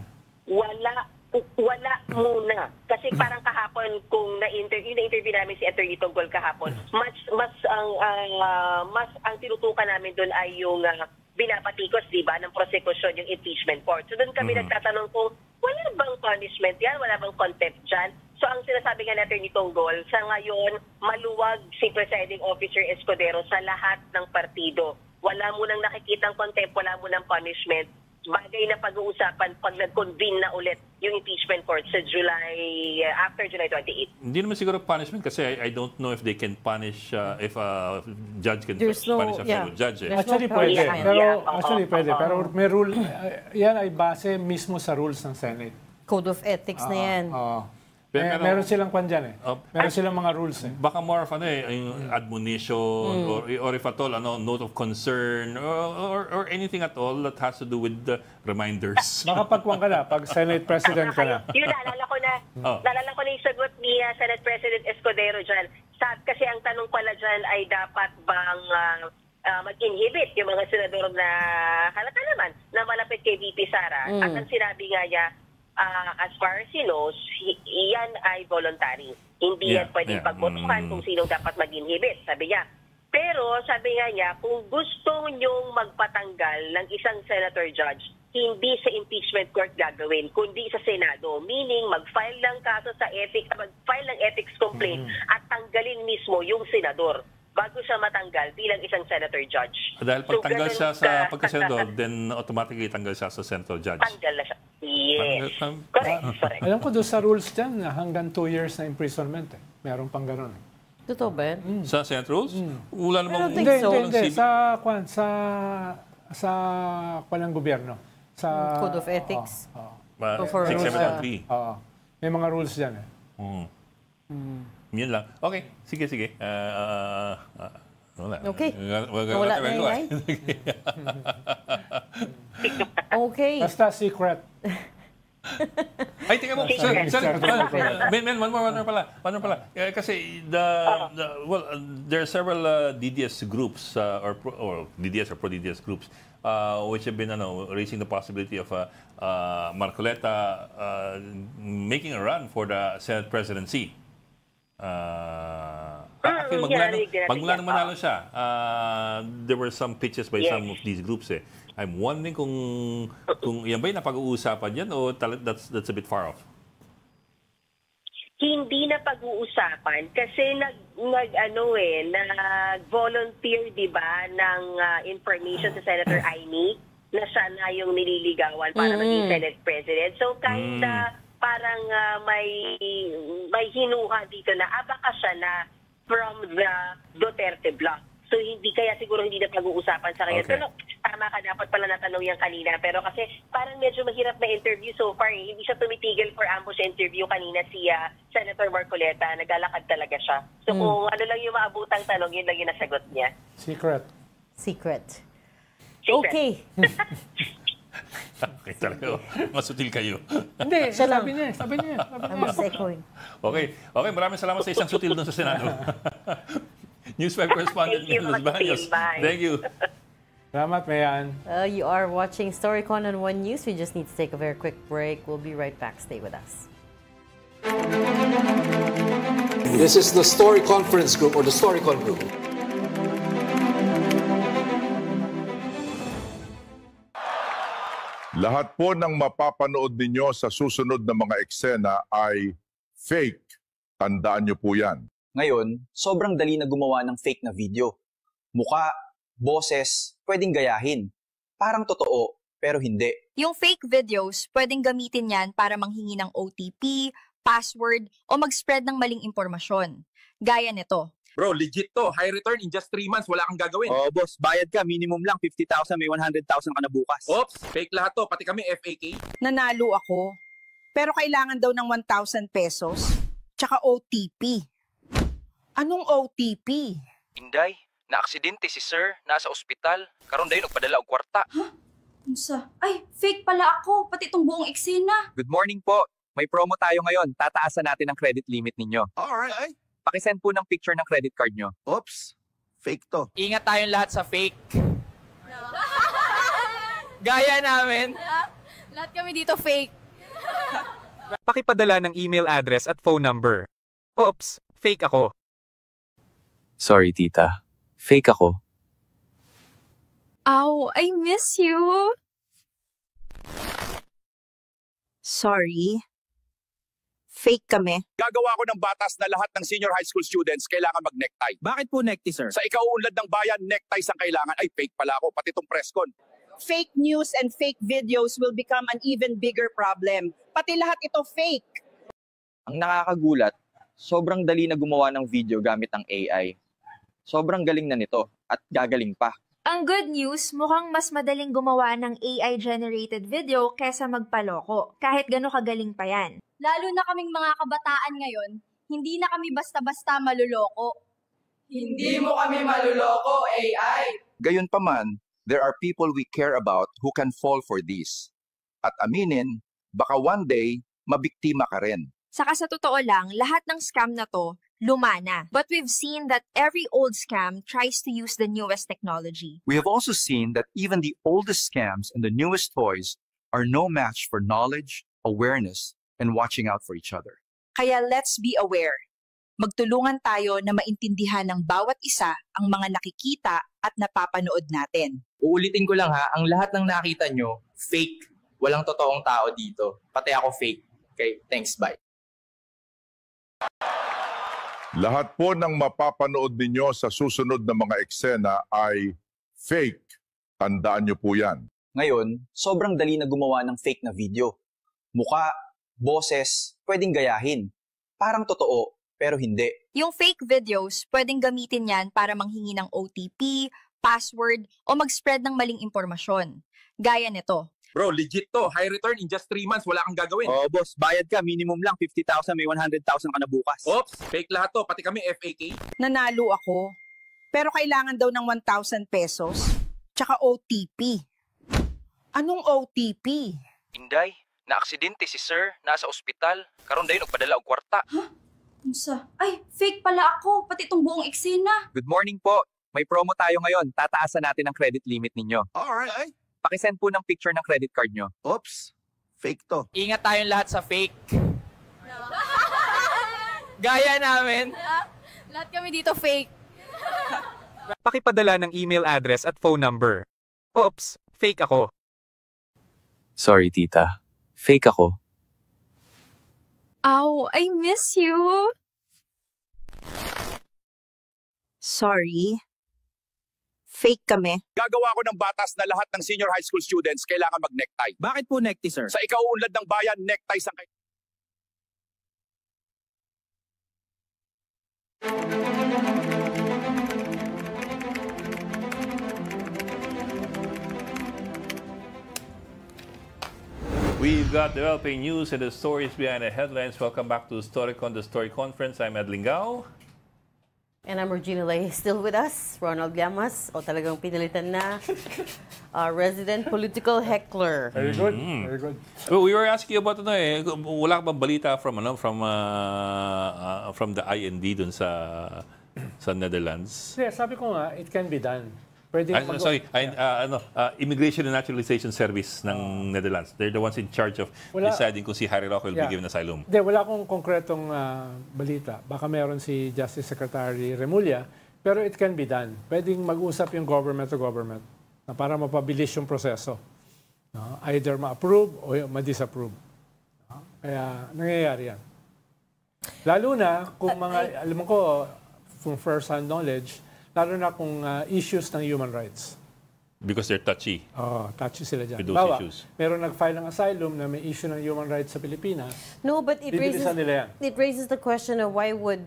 Wala wala muna. Kasi parang kahapon kung na-interview namin si Attorney Tonggol kahapon, mas ang tinutukan namin doon ay yung binapatikos, di ba, ng prosecution, yung impeachment court. So doon kami nagtatanong kung wala bang punishment yan, wala bang contempt dyan. So ang sinasabi nga natin ni Tonggol, sa ngayon, maluwag si Presiding Officer Escudero sa lahat ng partido. Wala mo nang nakikitang contempt, wala mo nang punishment. Bagay na pag-uusapan pag nag-convene na ulit yung impeachment court sa after July 28. Hindi naman siguro punishment kasi I don't know if they can punish, if a judge can There's punish a no- fellow yeah. judge. Eh. There's Actually, no pwede. punishment. Pero may rule. Yan ay base mismo sa rules ng Senate. Code of ethics na yan. Oo. Pero- Meron silang kwan dyan eh. Meron silang mga rules eh. Baka more of yung admonition or if at all, note of concern or anything at all that has to do with the reminders. Makapagkwan ka na pag Senate President ka na. Yun, naalala ko na yung sagot ni Senate President Escudero dyan. Kasi ang tanong pala dyan ay dapat bang mag-inhibit yung mga senador na halata naman na malapit kay VP Sara. At ang sinabi nga niya, as far as he knows, iyan ay voluntary. Hindi yan pwedeng pagbotohan kung sinong dapat mag-inhibit, sabi niya. Pero sabi nga niya, kung gusto niyong magpatanggal ng isang senator judge, hindi sa impeachment court gagawin, kundi sa Senado. Meaning, mag-file ng kaso sa mag-file ng ethics complaint at tanggalin mismo yung senador bago siya matanggal bilang isang senator judge. Dahil pag tanggal siya sa pagka-senador, then automatically tanggal siya sa senator judge. Tanggal na siya. Yes. Correct. Alam ko doon sa rules dyan, hanggang 2 years na imprisonment eh. Meron pang ganun eh. Totoo ba yan? Sa Senate rules? Wala namang... I don't think so. Hindi. Sa kwan ng gobyerno. Sa Code of ethics. For 673. May mga rules dyan eh. Yun lang. Okay. Sige. Wala. Okay. Wala na yung line? Okay. Basta secret. Ay, tingnan mo. Men, one more pala. Kasi there are several DDS groups or DDS or pro-DDS groups which have been raising the possibility of Marcoleta making a run for the Senate presidency. Magmula nung manalo siya, there were some pitches by some of these groups eh. I'm wondering kung yan ba yung napag-uusapan yan o that's a bit far off? Hindi na pag-uusapan kasi nag-volunteer, di ba, ng information sa Senator Aimee na siya na yung nililigawan para maging Senate President. So kahit parang may hinuha dito na baka siya na from the Duterte bloc. So hindi na pag-uusapan sa kanya. Okay. Pero tama ka, dapat pala natanong yan kanina. Pero kasi parang medyo mahirap na interview so far. Hindi siya tumitigil for ambush interview kanina si Senator Marcoleta. Naglalakad talaga siya. So kung ano lang yung maabutang tanong, yun lang yung nasagot niya. Secret. Okay. Okay, talaga. Masutil kayo. Hindi, sabi niya. I'm just echoing. Okay, maraming salamat sa isang sutil doon sa Senado. News 5 correspondent Thank you, Los Baños. Bye. Thank you. Salamat, Mayan. You are watching Storycon on One News. We just need to take a very quick break. We'll be right back. Stay with us. This is the Story Conference Group or the Storycon Group. Lahat po ng mapapanood ninyo sa susunod na mga eksena ay fake. Tandaan niyo po yan. Ngayon, sobrang dali na gumawa ng fake na video. Muka, boses, pwedeng gayahin. Parang totoo, pero hindi. Yung fake videos, pwedeng gamitin yan para manghingi ng OTP, password, o mag-spread ng maling impormasyon. Gaya nito. Bro, legit to. High return in just 3 months. Wala kang gagawin. Oh, boss, bayad ka. Minimum lang 50,000. May 100,000 ka na bukas. Oops, fake lahat to. Pati kami FAK. Nanalo ako. Pero kailangan daw ng 1,000 pesos. Tsaka OTP. Anong OTP? Inday, na-aksidente si sir. Nasa ospital. Karon dayon nagpadala og kwarta. Unsa? Ay, fake pala ako. Pati itong buong eksena. Good morning po. May promo tayo ngayon. Tataasan natin ang credit limit ninyo. Alright. Pakisend po ng picture ng credit card nyo. Oops, fake to. Ingat tayong lahat sa fake. Gaya namin. Lahat kami dito fake. Pakipadala ng email address at phone number. Oops, fake ako. Sorry, tita. Fake ako. Ow, I miss you. Sorry. Fake kami. Gagawa ko ng batas na lahat ng senior high school students kailangan mag-necktie. Bakit po necktie, sir? Sa ikauunlad ng bayan, neckties ang kailangan. Ay, fake pala ako, pati itong press con. Fake news and fake videos will become an even bigger problem. Pati lahat ito fake. Ang nakakagulat, sobrang dali na gumawa ng video gamit ang AI. Sobrang galing na nito at gagaling pa. Ang good news, mukhang mas madaling gumawa ng AI-generated video kesa magpaloko, kahit gano'ng kagaling pa yan. Lalo na kaming mga kabataan ngayon, hindi na kami basta-basta maluloko. Hindi mo kami maluloko, AI! Gayunpaman, there are people we care about who can fall for this. At aminin, baka one day, mabiktima ka rin. Saka sa totoo lang, lahat ng scam na to, lumana. But we've seen that every old scam tries to use the newest technology. We have also seen that even the oldest scams and the newest toys are no match for knowledge, awareness, and watching out for each other. Kaya let's be aware. Magtulungan tayo na maintindihan ng bawat isa ang mga nakikita at napapanood natin. Uulitin ko lang ha, ang lahat ng nakita nyo, fake. Walang totoong tao dito. Pati ako fake. Okay, thanks, bye. Lahat po ng mapapanood ninyo sa susunod na mga eksena ay fake. Tandaan nyo po yan. Ngayon, sobrang dali na gumawa ng fake na video. Muka, boses, pwedeng gayahin. Parang totoo, pero hindi. Yung fake videos, pwedeng gamitin yan para manghingi ng OTP, password, o mag-spread ng maling impormasyon. Gaya nito. Bro, legit to. High return in just 3 months. Wala kang gagawin. Oh, boss, bayad ka. Minimum lang 50,000. May 100,000 ka na bukas. Oops, fake lahat to. Pati kami FAK. Nanalo ako. Pero kailangan daw ng 1,000 pesos. Tsaka OTP. Anong OTP? Inday, na-aksidente si sir. Nasa ospital. Karon dayon nagpadala og kwarta. Unsa? Ay, fake pala ako. Pati itong buong eksena. Good morning po. May promo tayo ngayon. Tataasan natin ang credit limit ninyo. Alright. Pakisend po ng picture ng credit card nyo. Oops, fake to. Ingat tayong lahat sa fake. Gaya namin. Lahat kami dito fake. Pakipadala ng email address at phone number. Oops, fake ako. Sorry, tita. Fake ako. Ow, I miss you. Sorry. Fake kami. Gagawa ko ng batas na lahat ng senior high school students kailangan mag-necktie. Bakit po necktie, sir? Sa ikauunlad ng bayan, neckties ang We've got developing news and the stories behind the headlines. Welcome back to Storycon, the Story Conference. I'm Ed Lingao. And I'm Regina Lay. Still with us, Ronald Llamas. O talagang pinalitan na. Resident political heckler. Very good. Very good. Well, we were asking about wala ka bang balita from the IND dun sa Netherlands? Yeah, sabi ko nga, it can be done. Pwede Immigration and Naturalization Service ng Netherlands. They're the ones in charge of deciding kung si Harry Roque will be given asylum. Wala akong konkretong balita. Baka meron si Justice Secretary Remulla, pero it can be done. Pwedeng mag-usap yung government to government na para mapabilis yung proseso. No? Either ma-approve o ma-disapprove. No? Kaya nangyayari yan. Lalo na kung mga, alam ko, from first-hand knowledge, lalo na kung issues ng human rights. Because they're touchy. Touchy sila dyan. With those Bawa, issues. meron nag-file ng asylum na may issue ng human rights sa Pilipinas. No, but it nila yan. raises the question of why would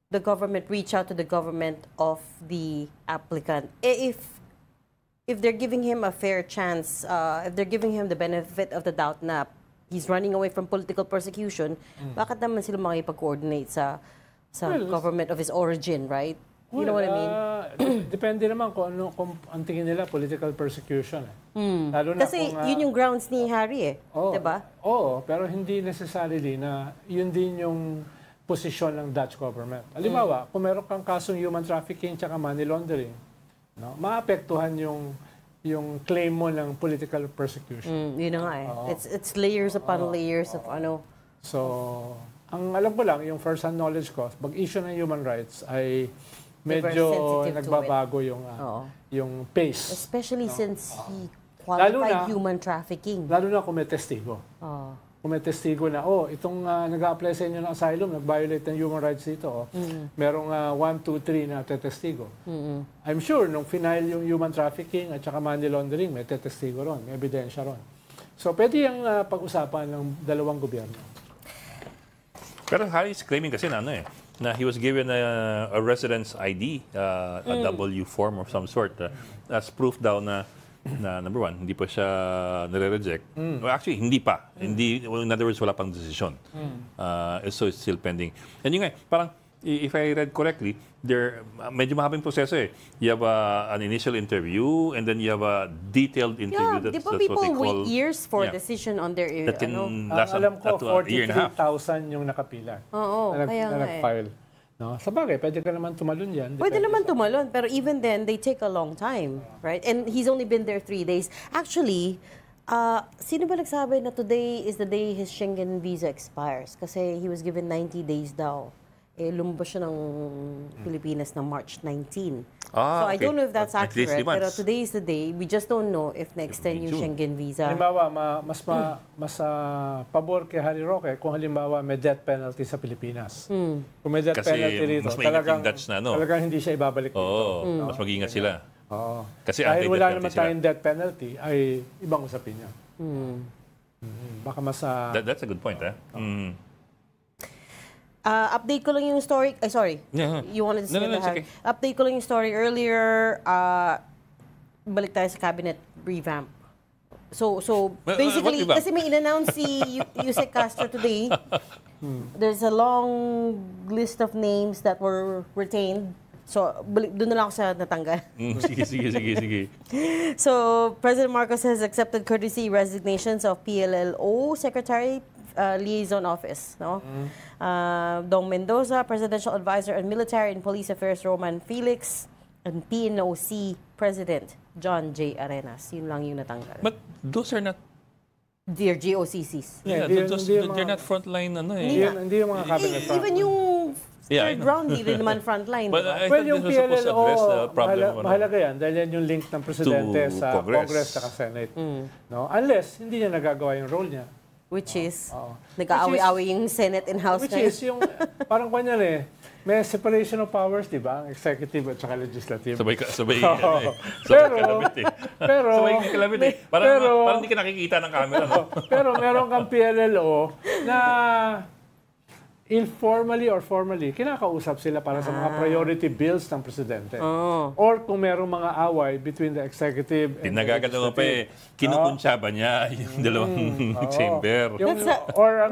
the government reach out to the government of the applicant? If they're giving him a fair chance, if they're giving him the benefit of the doubt na he's running away from political persecution, bakit naman sila makipag-coordinate sa government of his origin, right? You know what I mean? Depende naman kung ang tingin nila political persecution. Lalo na kasi kung, yun yung grounds ni Harry diba? Oo, pero hindi necessarily na yun din yung posisyon ng Dutch government. Halimbawa, kung meron kang kasong human trafficking tsaka money laundering, no, maapektuhan yung claim mo ng political persecution. Yun na nga It's layers upon layers of So, ang alam ko lang, yung first-hand knowledge ko, pag-issue ng human rights ay medyo nagbabago yung pace. Especially no? since he qualified human trafficking. Lalo na kung may testigo. Kung may testigo na, itong nag-a-apply sa inyo ng asylum, nag-violate ng human rights dito. Merong 1, 2, 3 na tetestigo. I'm sure, nung final yung human trafficking at saka money laundering, may tetestigo ron, may ebidensya ron. So, pwede yung pag-usapan ng dalawang gobyerno. Pero Harry's claiming kasi na he was given a residence ID, a W form of some sort, as proof daw na number one, hindi pa siya nare-reject. Well, actually, hindi pa. Hindi, in other words, wala pang desisyon. So it's still pending. And yun nga, parang, if I read correctly, medyo mahabang proseso eh. You have an initial interview, and then you have a detailed interview. That's what they call... people wait years for decision on their... That can last alam ko, a year and a half. 43,000 yung nakapila. Oo, kaya nga nag-file. No? Sabagay, pwede ka naman tumalon yan. Pwede naman tumalon, pero even then, they take a long time, right? And he's only been there 3 days. Actually, sino ba nagsabi na today is the day his Schengen visa expires? Kasi he was given 90 days daw. Lumabas siya ng Pilipinas ng March 19. So I don't know if that's accurate, pero today is the day. We just don't know if na-extend yung Schengen visa. Halimbawa, mas pabor kay Harry Roque kung halimbawa may death penalty sa Pilipinas. Kung may death penalty rito, talagang hindi siya ibabalik dito. Mas mag-iingat sila. Kasi dahil wala naman tayong death penalty, ay ibang usapin niya. Baka mas... That's a good point, eh? Update ko lang yung story. Sorry. You wanted to say that? Okay. Update ko lang yung story earlier. Balik tayo sa cabinet revamp. So basically, kasi may in-announce si Yusek Castro today. There's a long list of names that were retained. So, doon na lang ako sa natanggal. Sige. So, President Marcos has accepted courtesy resignations of PLLO Secretary Liaison Office, no? Dong Mendoza, Presidential Advisor on Military and Police Affairs Roman Felix, and PNOC President John J. Arenas. Yun lang yung natanggal. But those are not... They're GOCCs. They're not frontline, Hindi yung mga cabinet. Even yung third round, hindi rin naman frontline. But I thought this was supposed to address the problem. Mahalaga yan, dahil yan yung link ng Presidente sa Congress at Senate. No? Unless, hindi niya nagagawa yung role niya. Which is, nag-aaway-aaway yung Senate and House ngayon. Which is yung, parang kanyan may separation of powers, di ba? Executive at saka legislative. Sabay kalabit eh. Parang hindi ka nakikita ng camera. No? Pero meron kang PLLO na informally or formally, kinakausap sila para sa mga priority bills ng Presidente. Or kung merong mga away between the executive and Pinagagalaw pa kinukunsyaba niya yung dalawang chamber. That's a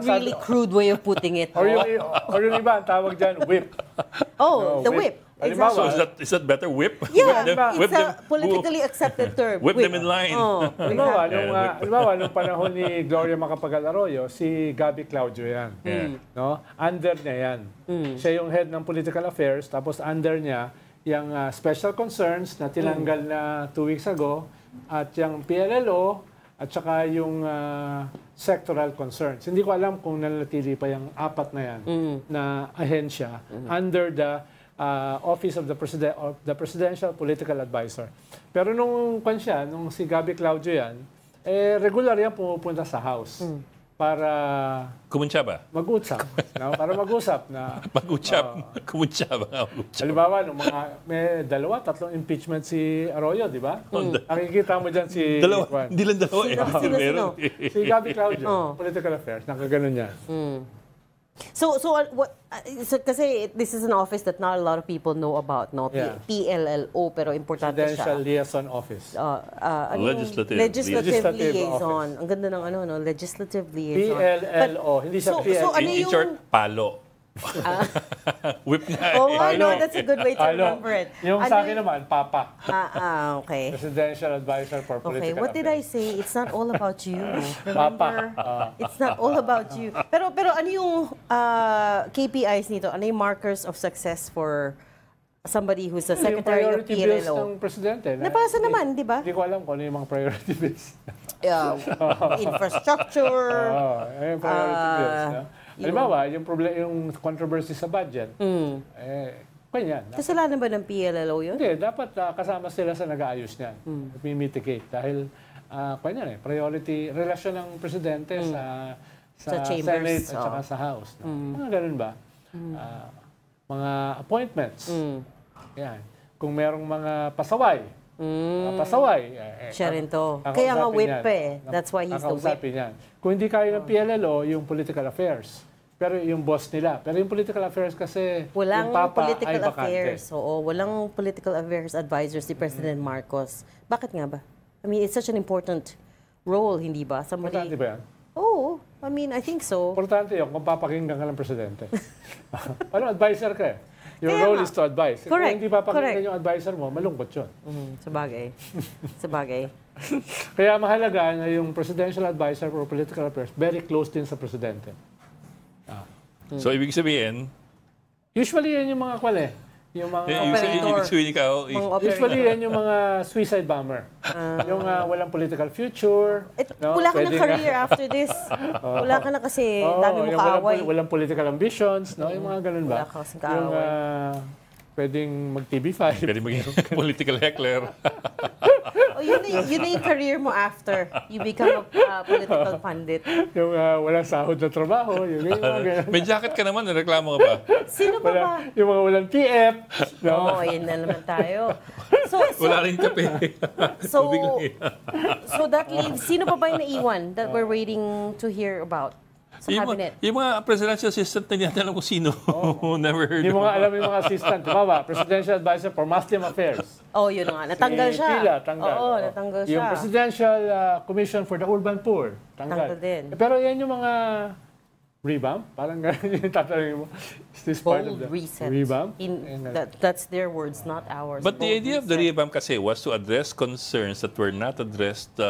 really crude way of putting it. Or yung iba, ang tawag dyan, whip. The whip. So is that better? Whip? Yeah, it's a politically accepted term. Whip them in line. Halimbawa, nung panahon ni Gloria Macapagal-Arroyo, si Gabby Claudio yan. No? Under niya yan. Siya yung head ng political affairs, tapos under niya yung special concerns na tinanggal na 2 weeks ago, at yung PLLO, at saka yung sectoral concerns. Hindi ko alam kung nanatili pa yung 4 na yan na ahensya under the Office of the Presidential Political Advisor. Pero nung si Gabby Claudio yan, regular yan pumupunta sa House para Kumunsyaba? Mag-usap. No? Para mag-usap na... Kumunsyaba. Halimbawa, may 2, 3 impeachment si Arroyo, di ba? Nakikita mo dyan si... Hindi lang dalawa eh. Si Gabby Claudio, Political Affairs, nakaganon niya. So kasi this is an office that not a lot of people know about, no? PLLO, pero importante siya. Presidential Liaison Office. Legislative Liaison. Ang ganda ng Legislative Liaison. PLLO, hindi siya PLLO. In short, palo. Whip na. That's a good way to remember it. Yung sa akin naman, Papa. Okay. Presidential Advisor for Political Okay, what did I say? It's not all about you. Remember? It's not all about you. Pero ano yung KPIs nito? Ano yung markers of success for somebody who's a secretary of PLLO? Yung priority bills ng Presidente. Napasa naman, di ba? Hindi ko alam kung ano yung mga priority bills. Infrastructure. Yung priority bills. Halimbawa, yung controversy sa budget, ganyan. Kasalanan ba ng PLLO yun? Hindi, dapat kasama sila sa nag-aayos niyan. Mitigate. Dahil, priority, relasyon ng presidente sa Senate at saka sa House. No? Mga ganun ba? Mga appointments. Yan. Kung merong mga pasaway, siya rin to. Kaya nga whip That's why he's the whip. Yan. Kung hindi kaya ng PLLO, yung political affairs. Pero yung boss nila. Pero yung political affairs kasi, walang yung Papa political ay bakante. affairs. Oo, walang political affairs advisors si President Marcos. Bakit nga ba? I mean, it's such an important role, hindi ba? Importante ba yan? Oo. I mean, I think so. Importante yun kung papakinggan ka ng presidente. Ano, advisor ka eh. Your role is to advise. Correct. Kung hindi papakinggan yung advisor mo, malungkot yun. Sabagay. Sabagay. Kaya mahalaga na yung presidential advisor for political affairs very close din sa presidente. So, ibig sabihin? Usually, yan yung mga yung mga usually, yan yung mga suicide bomber. Yung walang political future. Wala ka ng career after this. Wala ka na kasi dami mo kaaway. Walang political ambitions. No? Yung mga ganun ba? Wala ka kasing kaaway. Pwedeng mag-TV5. Pwedeng maging political heckler. Yun na yung career mo after you become a political pundit. Yung walang sahod na trabaho. Yung may jacket ka naman, reklamo ka ba? Sino pa ba? Yung mga walang PF. No, yun na naman tayo. Wala rin kape. So that leaves, sino pa ba yung naiwan that we're waiting to hear about? Sa cabinet. Yung mga presidential assistant na hindi alam kung sino. Never heard. Hindi mo nga alam yung mga assistant. Diba Presidential Advisor for Muslim Affairs. Yun nga. Natanggal siya. Tanggal. Oo, natanggal siya. Yung Presidential Commission for the Urban Poor. Tanggal din. Pero yan yung mga revamp. Parang gano'n yung tatanungin mo. Is this part of the reset. Revamp? That's their words, not ours. But the idea of the revamp kasi was to address concerns that were not addressed, the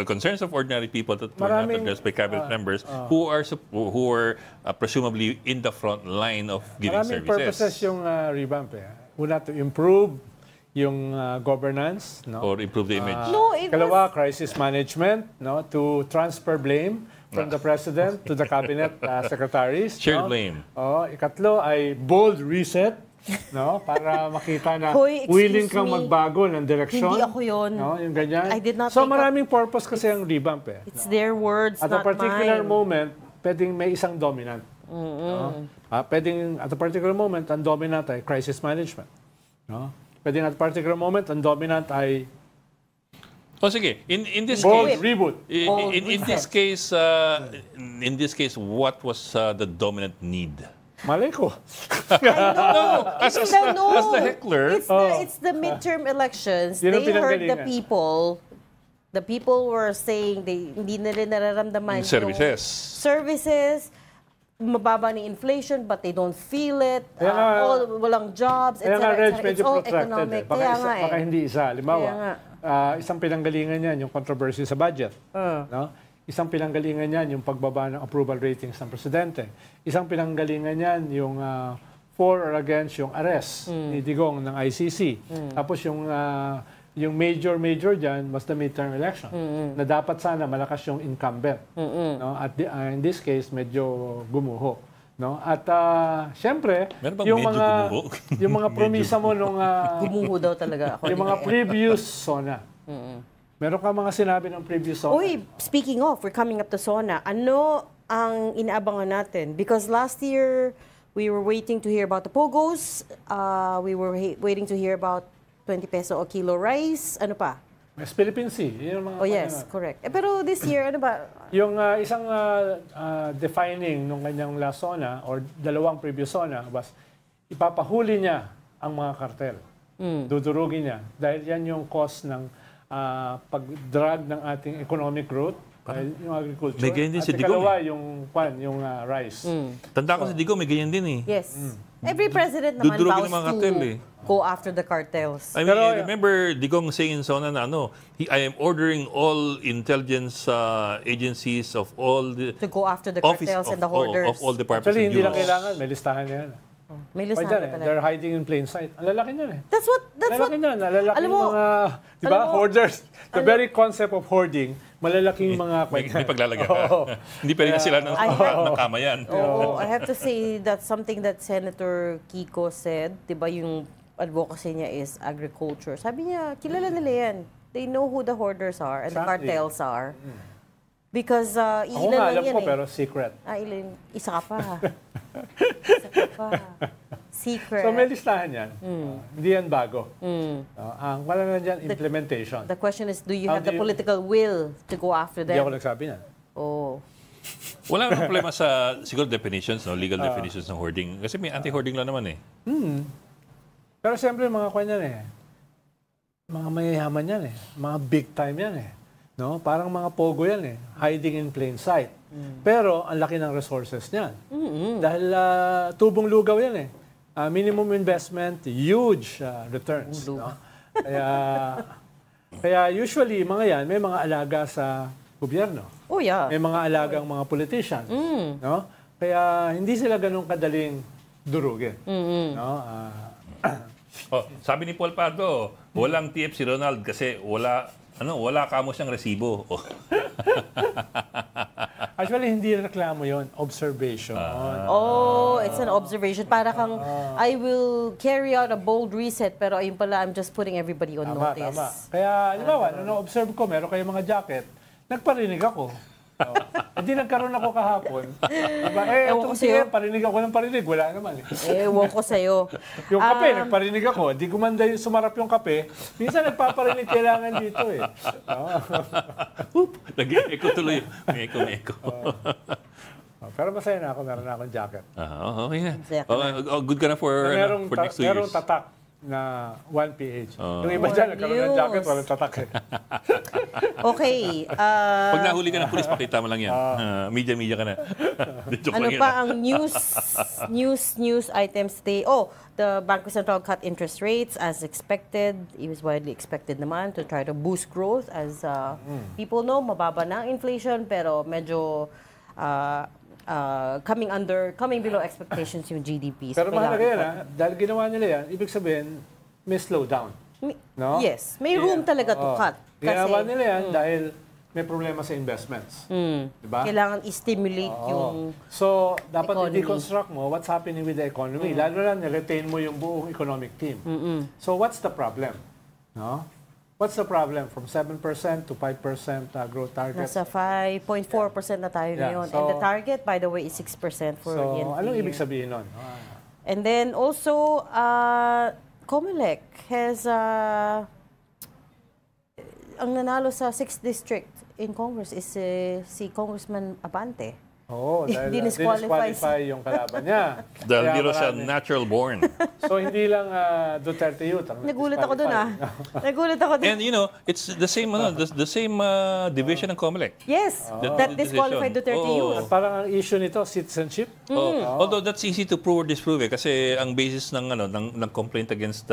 concerns of ordinary people that were not addressed by cabinet members who are presumably in the front line of giving services. Maraming purposes yung revamp. Una, to improve yung governance. No? Or improve the image. Kalawa, crisis management. No? To transfer blame from the President to the Cabinet Secretaries. Shared blame. Ikatlo ay bold reset, no? Para makita na willing kang magbago ng direksyon. Hindi ako yun. No? Yung ganyan. I did not so maraming purpose kasi ang revamp It's their words, at not a particular mine. moment, pwedeng may isang dominant. No? Pwedeng at a particular moment, ang dominant ay crisis management. No? Pwedeng at a particular moment, ang dominant ay sige. In this bold case, reboot. In this case, what was the dominant need? Malay ko. As the heckler. It's the midterm elections. They heard the people. The people were saying hindi na rin nararamdaman services. Services. Mababa ni inflation but they don't feel it. Walang jobs, etc. It's all economic. Baka hindi isa. Halimbawa, isang pinanggalingan yan yung controversy sa budget. No? Isang pinanggalingan yan yung pagbaba ng approval ratings ng presidente. Isang pinanggalingan yan yung for or against yung arrest ni Digong ng ICC. Tapos yung major dyan was the midterm election na dapat sana malakas yung incumbent. No? At in this case, medyo gumuho. No? At siyempre, yung mga promisa mo nung gumuho daw talaga ako. Yung mga previous SONA. Meron ka mga sinabi ng previous SONA. Speaking of, we're coming up to SONA. Ano ang inaabangan natin? Because last year, we were waiting to hear about the POGOs. We were waiting to hear about 20 peso o kilo rice. Ano pa? Mas Philippine Sea. Yun mga yes, correct. Pero this year, ano ba? Yung isang defining nung kanyang last SONA or dalawang previous SONA was ipapahuli niya ang mga kartel. Dudurugin niya. Dahil yan yung cause ng pag-drag ng ating economic growth. Yung agriculture. May ganyan din si Digong. At yung rice. Tanda ko si Digong, may ganyan din eh. Yes. Every president naman vows to go after the cartels. I remember Digong saying in SONA na I am ordering all intelligence agencies of all the to go after the cartels and the hoarders. Of all departments. Actually, hindi lang kailangan. May listahan yan. May Pwede listahan yan, pala. they're hiding in plain sight. Ang lalaki niyan eh. That's what, Lalaki niyan, lalaki alam mo, mga, di ba, hoarders. The very concept of hoarding, malalaking mga May paglalagay ka. Hindi pa rin sila ng kama yan. I have to say that's something that Senator Kiko said. Di ba yung advocacy niya is agriculture. Sabi niya, kilala nila yan. They know who the hoarders are and the cartels are. Because ako nga alam ko, pero secret. Isa ka pa. Isa ka pa. Secret. So may listahan yan. Hindi yan bago. Ang wala na dyan, implementation. The question is, do you have the political will to go after them? Hindi ako nagsabi yan. Wala nang problema sa siguro definitions, legal definitions ng hoarding. Kasi may anti-hoarding lang naman eh. Pero siyempre, mga kwan yan eh. Mga mayayaman yan eh. Mga big time yan eh. No? Parang mga pogo yan eh. Hiding in plain sight. Pero ang laki ng resources niyan. Dahil tubong lugaw yan eh. Minimum investment, huge returns. No? Kaya usually, mga yan, may mga alaga sa gobyerno. Oh, yeah. May mga alagang mga politicians. No? Kaya hindi sila ganun kadaling durugin. No? Sabi ni Paul Pardo, walang TF si Ronald kasi wala kamo siyang resibo. Actually, hindi reklamo yon, observation. It's an observation. Para kang, I will carry out a bold reset, pero ayun pala, I'm just putting everybody on notice. Tama. Kaya, halimbawa, observe ko, meron kayong mga jacket, nagparinig ako. Hindi nagkaroon ako kahapon. Parinig ako ng parinig. Wala naman. Ewan ko sa'yo. Yung kape, nagparinig ako. Di gumanda sumarap yung kape. Minsan nagpaparinig kailangan dito eh. Nag-echo tuloy. May echo. Pero masaya na ako. Meron na akong jacket. Okay na. Good ka na for next 2 years. Merong tatak na 1 PH. Yung iba dyan, nagkaroon ng jacket, walang tatak eh. Okay. Pag nahuli ka ng pulis, pakita mo lang yan. Media ka na. Ano pa ang news items today? The Bangko Sentral cut interest rates as expected. It was widely expected naman to try to boost growth. As people know, mababa na ang inflation, pero medyo coming below expectations yung GDP. Pero mahalaga yan, dahil ginawa nila yan, ibig sabihin, may slowdown. No? Yes, may room talaga to cut. Ginawa nila yan dahil may problema sa investments. Diba? Kailangan i-stimulate yung So, dapat i-deconstruct mo what's happening with the economy. Lalo na, retain mo yung buong economic team. So, what's the problem? No? What's the problem? From 7% to 5% growth target? Nasa 5.4% na tayo ngayon. And the target, by the way, is 6% for the end of the anong year. ibig sabihin nun? And then also, Comelec has ang nanalo sa 6th district in Congress is si Congressman Abante. Dahil disqualify yung kalaban niya. Dahil hindi siya natural born. So, hindi lang Duterte youth. Nagulat ako dun Nagulat ako dun. And it's the same division ng Comelec. Yes, that disqualified Duterte youth. At parang ang issue nito, citizenship. Although that's easy to prove or disprove kasi ang basis ng complaint against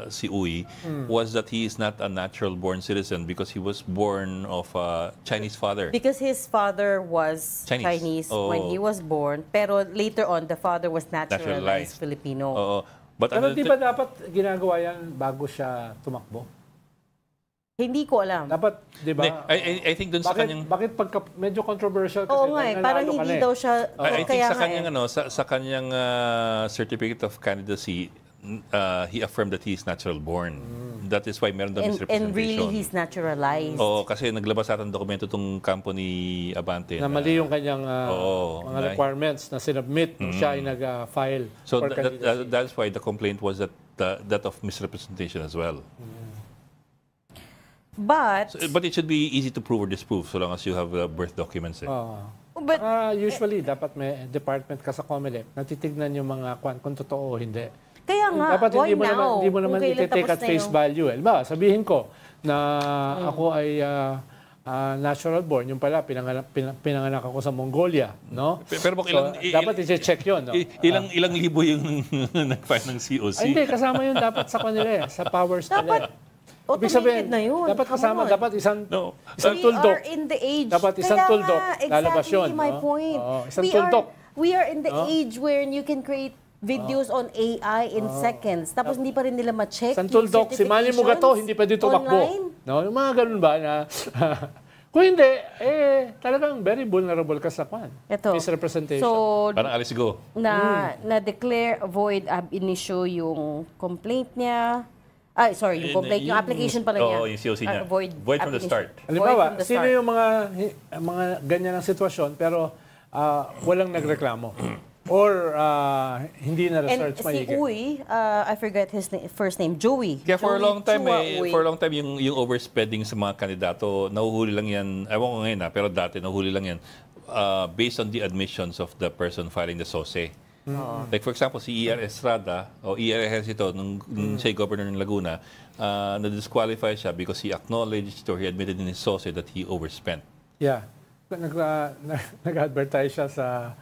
si Uy was that he is not a natural born citizen because he was born of a Chinese father. Because his father was Chinese when he was born, pero later on, the father was naturalized Filipino. Pero di ba dapat ginagawa yan bago siya tumakbo? Hindi ko alam. Dapat, di ba? I think dun sa kanyang... Bakit pagka medyo controversial kasi parang hindi daw siya... I think sa kanyang certificate of candidacy, he affirmed that he is natural born. That is why meron daw misrepresentation. And really, he's naturalized. Kasi naglabas at ang dokumento itong kampo ni Abante. Na mali yung kanyang mga requirements na sinubmit nung siya ay nag-file for candidacy. That's why the complaint was that of misrepresentation as well. But it should be easy to prove or disprove so long as you have birth documents. But usually, dapat may department ka sa Comelec na titignan yung mga kung totoo o hindi. Kaya nga, dapat why hindi mo naman i-take at face value. Diba, sabihin ko na ako ay natural born, yung pala pinanganak ako sa Mongolia, no? Pero dapat i-check yun, no? Ilang libo yung nag-file ng COC? Hindi, kasama yun dapat sa kanila sa powers nila. Ibig sabihin, na yun. Dapat kasama, dapat isang tuldok. We are in the age. Dapat isang tuldok, lalabas yun. Exactly my point. Isang tuldok. We are in the age where you can create videos on AI in seconds. Tapos hindi pa rin nila ma-check Santol Doc, si Manny Mugato, hindi pwede tumakbo. No? Yung mga ganun ba na... Kung hindi, talagang very vulnerable ka sa kwan. Misrepresentation. So, parang Alice Go. Na-declare void ab initio yung complaint niya. Yung complaint, yung application pala niya. Oo, yung COC niya. Void from the start. Halimbawa, sino yung mga ganyan ng sitwasyon pero walang nagreklamo? Or hindi na research maigi. Si Uy, I forget his first name, Joey. Kaya for a long time, yung overspending sa mga kandidato, nahuhuli lang yan, ewan ko ngayon pero dati nahuhuli lang yan based on the admissions of the person filing the SOSE. Like for example, si E.R. Estrada, o E.R. Ejercito, nung siya governor ng Laguna, na-disqualify siya because he acknowledged or he admitted in his SOSE that he overspent. Yeah. Nag-advertise siya sa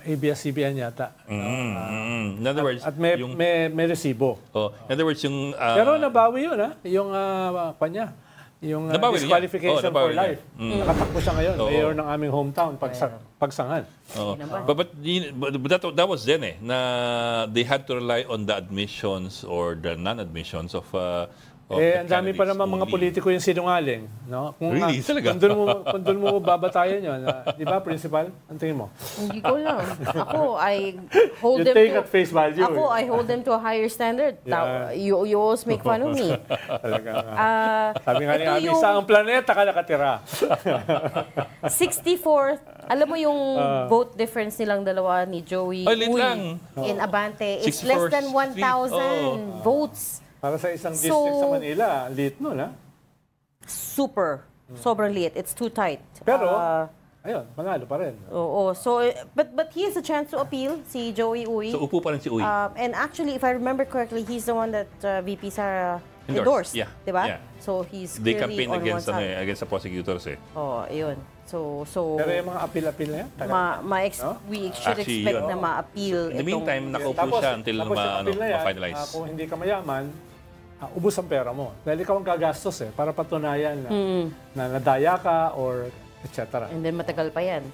ABS-CBN yata. In other words, at may resibo. In other words, yung... pero nabawi yun, yung kanya. Yung disqualification for life. Nakatakbo siya ngayon. Mayor ng aming hometown, Pagsangan. But that was then na they had to rely on the admissions or the non-admissions of ang dami pa naman mga politiko yung sinungaling. No? Really? Talaga? Kung doon mo babatayan yun. Di ba, Principal? Ang tingin mo? Hindi ko lang. Ako, I hold them to... at face value. Ako, I hold them to a higher standard. Yeah. You always make fun of me. Talaga nga. Sabi nga niya, isang planeta ka nakatira. 64th. Alam mo yung vote difference nilang dalawa ni Joey in Abante. It's less than 1,000 votes. Para sa isang district sa Manila, liit nun, ha? Super. Sobrang liit. It's too tight. Pero, ayun, manalo pa rin. Oo. So, but he has a chance to appeal, si Joey Uy. So, upo pa rin si Uy. And actually, if I remember correctly, he's the one that VP Sara endorsed. Yeah. Diba? Yeah. So, he's they clearly on one side. Against the prosecutors yun. So, pero yung mga appeal na yan? We should expect na ma-appeal. In the meantime, nakaupo siya until ma-finalize. Kung hindi ka mayaman, ubos ang pera mo. Dahil ikaw ang gagastos para patunayan na nadaya ka or etc. And then matagal pa yan.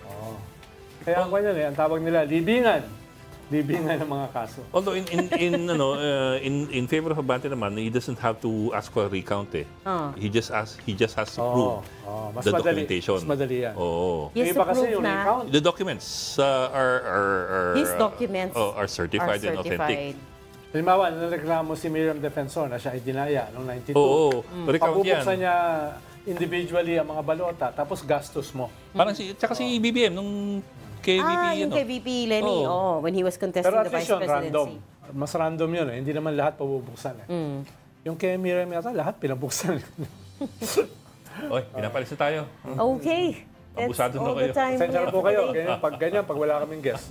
Kaya ang kanyan ang tawag nila, libingan. Libingan ng mga kaso. Although in favor of Abante naman, he doesn't have to ask for a recount He just has to prove the documentation. Mas madali yan. Iba kasi yung recount. The documents his documents are certified and authentic. Halimbawa, nareklamo si Miriam Defensor na siya ay dinaya noong 92. Pabubuksan niya individually ang mga balota, tapos gastos mo. Parang tsaka si BBM nung kay VP, yung kay VP Lenny, when he was contesting the vice presidency. Random. Mas random yun. Hindi naman lahat pabubuksan. Yung kay Miriam yata, lahat pinabuksan. pinapalis na tayo. Okay. Abusado na kayo. Sensya po kayo. Ganyan, pag wala kaming guest.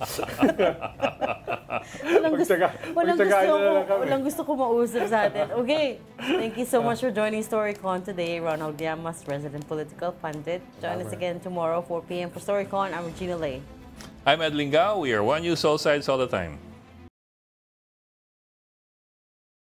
Walang gusto ko mausap sa atin. Okay. Thank you so much for joining StoryCon today. Ronald Llamas, resident political pundit. Join us again tomorrow, 4 p.m. for StoryCon. I'm Regina Lay. I'm Ed Lingao. We are One News, all sides, all the time.